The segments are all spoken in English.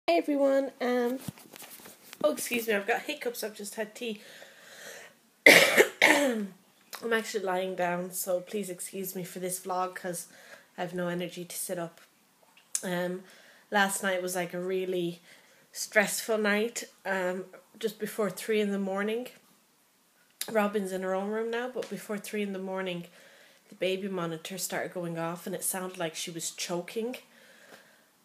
Hey everyone, oh excuse me, I've got hiccups, I've just had tea. I'm actually lying down, so please excuse me for this vlog because I have no energy to sit up. Last night was like a really stressful night, just before 3 in the morning. Robin's in her own room now, but before 3 in the morning the baby monitor started going off and it sounded like she was choking.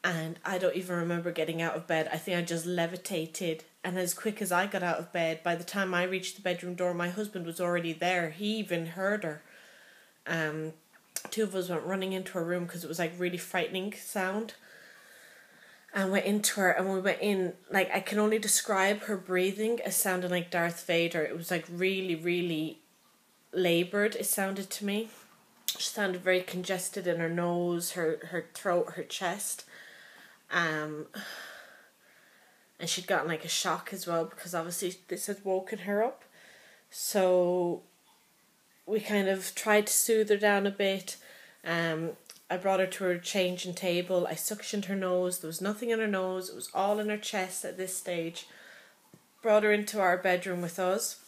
And I don't even remember getting out of bed. I think I just levitated. And as quick as I got out of bed, by the time I reached the bedroom door, my husband was already there. He even heard her. Two of us went running into her room because it was like really frightening sound. And went into her, and when we went in, like I can only describe her breathing as sounding like Darth Vader. It was like really, really laboured, it sounded to me. She sounded very congested in her nose, her throat, her chest. And she'd gotten like a shock as well because obviously this had woken her up. So we kind of tried to soothe her down a bit. I brought her to her changing table. I suctioned her nose. There was nothing in her nose. It was all in her chest at this stage. Brought her into our bedroom with us.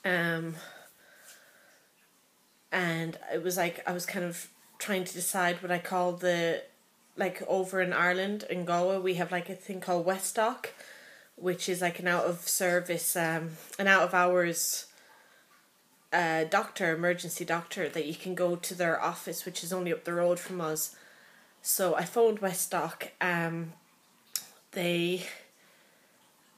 And it was like I was kind of trying to decide what I called like over in Ireland, in Galway, we have like a thing called Westdock, which is like an out of service, an out of hours emergency doctor that you can go to their office, which is only up the road from us. So I phoned Westdock. They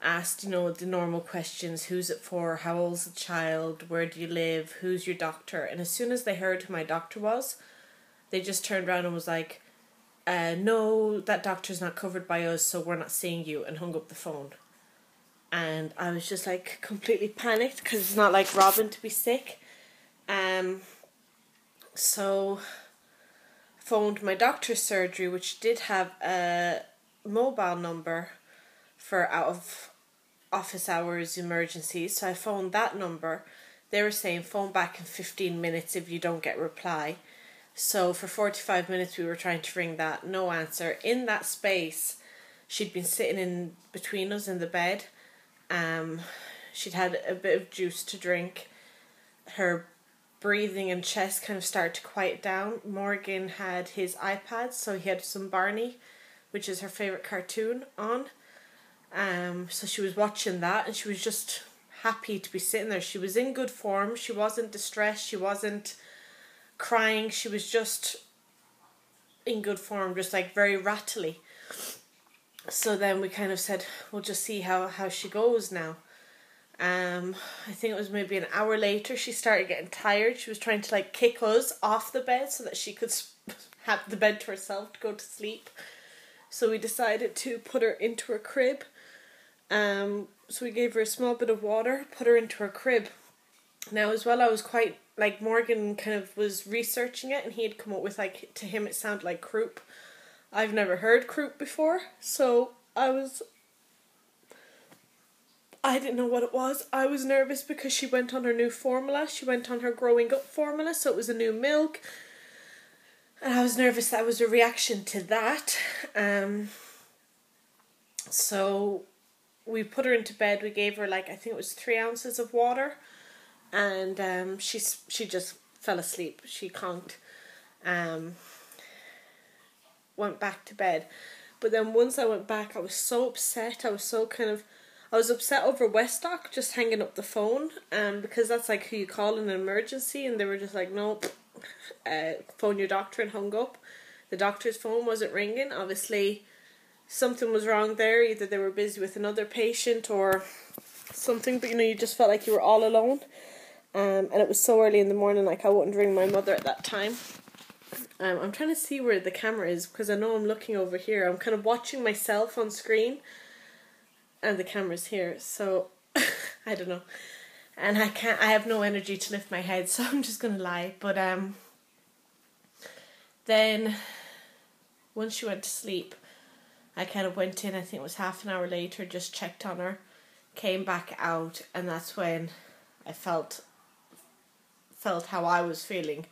asked, the normal questions: who's it for, how old's the child, where do you live, who's your doctor? And as soon as they heard who my doctor was, they just turned around and was like, no, that doctor's not covered by us, so we're not seeing you, and hung up the phone. And I was just like completely panicked because it's not like Robin to be sick. So phoned my doctor's surgery, which did have a mobile number for out of office hours emergencies. So I phoned that number. They were saying phone back in 15 minutes if you don't get reply. So for 45 minutes we were trying to ring that, no answer. In that space, she'd been sitting in between us in the bed. She'd had a bit of juice to drink. Her breathing and chest kind of started to quiet down. Morgan had his iPad, so he had some Barney, which is her favourite cartoon, on. So she was watching that and she was just happy to be sitting there. She was in good form. She wasn't distressed. She wasn't crying. She was just in good form, just like very rattly. So then we kind of said, we'll just see how she goes now. I think it was maybe an hour later she started getting tired. She was trying to like kick us off the bed so that she could have the bed to herself to go to sleep. So we decided to put her into her crib. So we gave her a small bit of water, put her into her crib. Now as well, I was quite, like, Morgan kind of was researching it and he had come up with, like, to him it sounded like croup. I've never heard croup before, so I didn't know what it was. I was nervous because she went on her new formula. She went on her growing up formula, so it was a new milk. And I was nervous that was a reaction to that. So we put her into bed. We gave her, like, I think it was 3 ounces of water. And she just fell asleep. She conked. Went back to bed. But then once I went back, I was so upset. I was upset over Westdock just hanging up the phone. Because that's like who you call in an emergency. And they were just like, nope, phone your doctor, and hung up. The doctor's phone wasn't ringing. Obviously something was wrong there. Either they were busy with another patient or something. But you just felt like you were all alone. And it was so early in the morning, like I wouldn't ring my mother at that time. I'm trying to see where the camera is because I know I'm looking over here. I'm kind of watching myself on screen and the camera's here, so I don't know. And I have no energy to lift my head, so I'm just gonna lie. But then once she went to sleep, I kind of went in, I think it was half an hour later, just checked on her, came back out, and that's when I felt how I was feeling,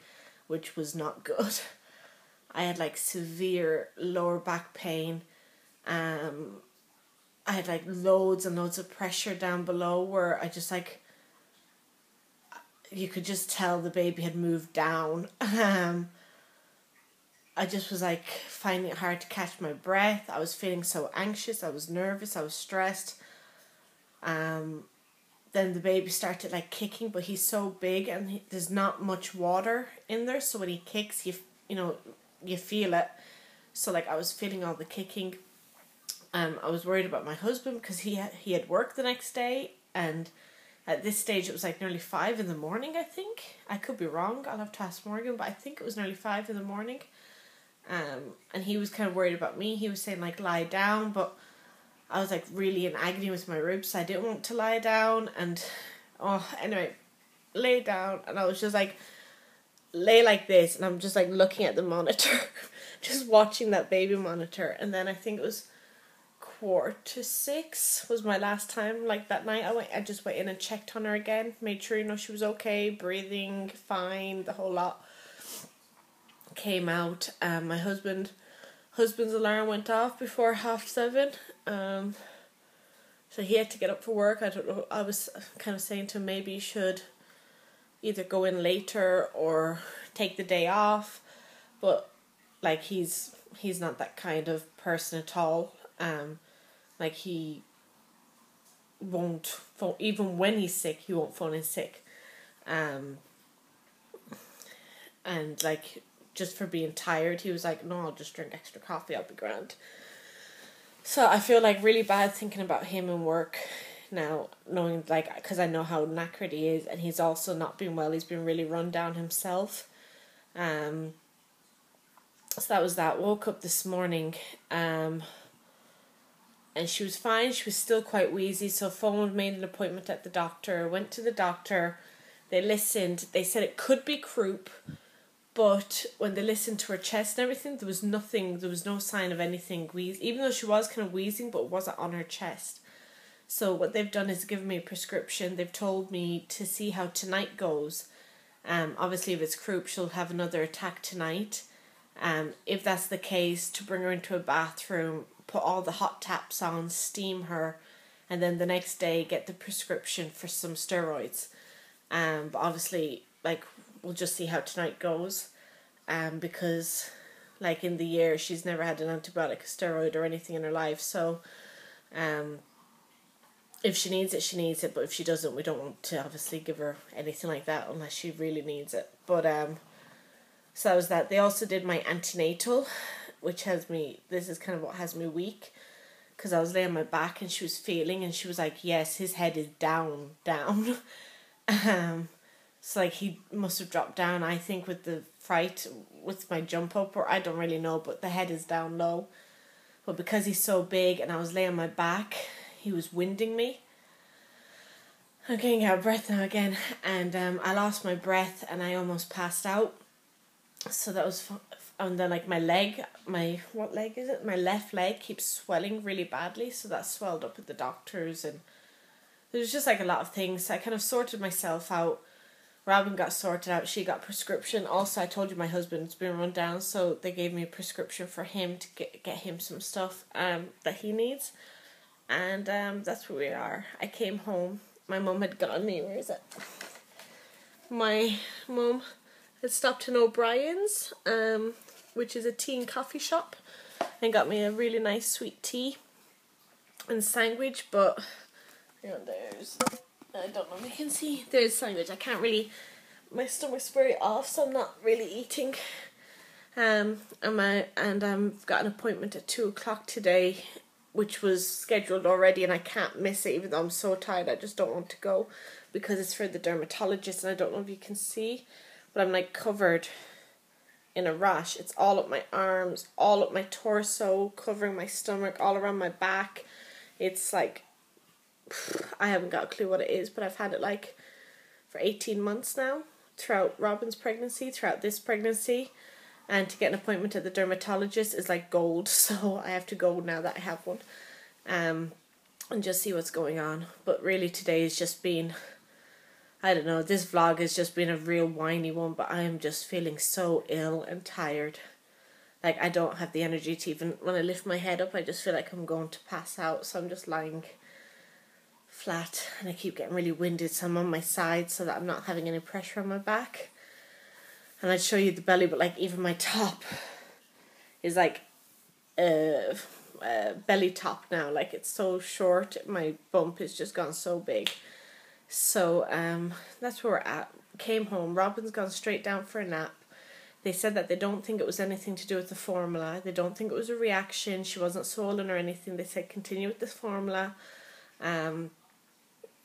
which was not good. I had like severe lower back pain. I had like loads and loads of pressure down below where I just like, you could just tell the baby had moved down. I just was like finding it hard to catch my breath. I was feeling so anxious. I was nervous. I was stressed. Then the baby started like kicking, but he's so big and there's not much water in there. So when he kicks, you feel it. So like I was feeling all the kicking. I was worried about my husband because he had work the next day, and at this stage it was like nearly 5 in the morning, I think. I could be wrong. I'll have to ask Morgan, but I think it was nearly 5 in the morning. And he was kind of worried about me. He was saying like lie down, but I was like really in agony with my ribs. So I didn't want to lie down, and anyway, lay down, and I was just like lay like this, and I'm just like looking at the monitor, just watching that baby monitor. And then I think it was 5:45 was my last time. Like that night, I just went in and checked on her again, made sure she was okay, breathing fine, the whole lot. Came out. My husband's alarm went off before 7:30. So he had to get up for work. I don't know. I was kind of saying to him maybe you should either go in later or take the day off, but like he's not that kind of person at all. Like he won't phone, even when he's sick, he won't phone in sick. And like just for being tired, he was like, no, I'll just drink extra coffee, I'll be grand. So I feel like really bad thinking about him and work now, knowing like, because I know how knackered he is, and he's also not been well. He's been really run down himself. So that was that. Woke up this morning, and she was fine. She was still quite wheezy, so phoned, made an appointment at the doctor, went to the doctor. They listened. They said it could be croup, but when they listened to her chest and everything, there was no sign of anything wheezing, even though she was kind of wheezing, but it wasn't on her chest. So what they've done is given me a prescription. They've told me to see how tonight goes. Obviously if it's croup, she'll have another attack tonight. If that's the case, to bring her into a bathroom, put all the hot taps on, steam her, and then the next day get the prescription for some steroids. But obviously, like, we'll just see how tonight goes. Because, like, in the year, she's never had an antibiotic, a steroid, or anything in her life. So, if she needs it, she needs it. But if she doesn't, we don't want to obviously give her anything like that unless she really needs it. But, so that was that. They also did my antenatal, which this is kind of what has me weak, because I was laying on my back and she was feeling, and she was like, yes, his head is down. So like he must have dropped down, I think, with the fright, with my jump up, or I don't really know, but the head is down low. But because he's so big and I was laying on my back, he was winding me. I'm getting out of breath now again, and I lost my breath and I almost passed out. So that was fun. And then like my what leg is it? My left leg keeps swelling really badly, so that swelled up at the doctors, and there was just like a lot of things. So I kind of sorted myself out. Robin got sorted out. She got prescription. Also, I told you my husband's been run down, so they gave me a prescription for him to get him some stuff that he needs. And that's where we are. I came home. My mum had gotten me, where is it? My mum had stopped in O'Brien's, which is a tea and coffee shop, and got me a really nice sweet tea and sandwich. But I don't know if you can see, there's sandwich. I can't really, my stomach's very off, so I'm not really eating. And I've got an appointment at 2:00 today, which was scheduled already, and I can't miss it, even though I'm so tired. I just don't want to go because it's for the dermatologist, and I don't know if you can see, but I'm like covered in a rash. It's all up my arms, all up my torso, covering my stomach, all around my back. It's like, I haven't got a clue what it is, but I've had it like for 18 months now, throughout Robin's pregnancy, throughout this pregnancy. And to get an appointment at the dermatologist is like gold, so I have to go now that I have one, and just see what's going on. But really today has just been, I don't know, this vlog has just been a real whiny one, but I am just feeling so ill and tired. like I don't have the energy to even, when I lift my head up, I just feel like I'm going to pass out. So I'm just lying flat, and I keep getting really winded, so I'm on my side so that I'm not having any pressure on my back. And I'd show you the belly, but like even my top is like belly top now. Like it's so short, my bump is just gone so big. So that's where we're at. Came home, Robin's gone straight down for a nap. They said that they don't think it was anything to do with the formula. They don't think it was a reaction. She wasn't swollen or anything. They said continue with this formula.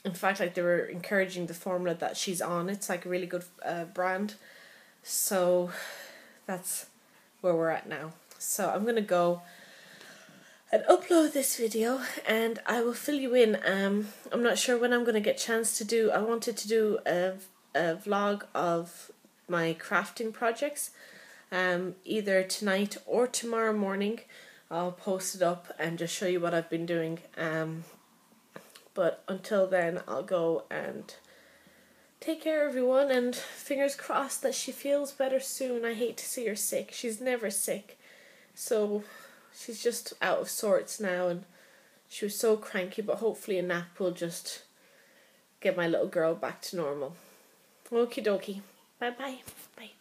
In fact, like they were encouraging the formula that she's on. It's like a really good brand. So that's where we're at now. So I'm going to go and upload this video, and I will fill you in. I'm not sure when I'm going to get a chance to do. I wanted to do a vlog of my crafting projects. Either tonight or tomorrow morning. I'll post it up and just show you what I've been doing. But until then, I'll go and take care, everyone, and fingers crossed that she feels better soon. I hate to see her sick. She's never sick. So she's just out of sorts now, and she was so cranky, but hopefully a nap will just get my little girl back to normal. Okie dokie. Bye-bye. Bye.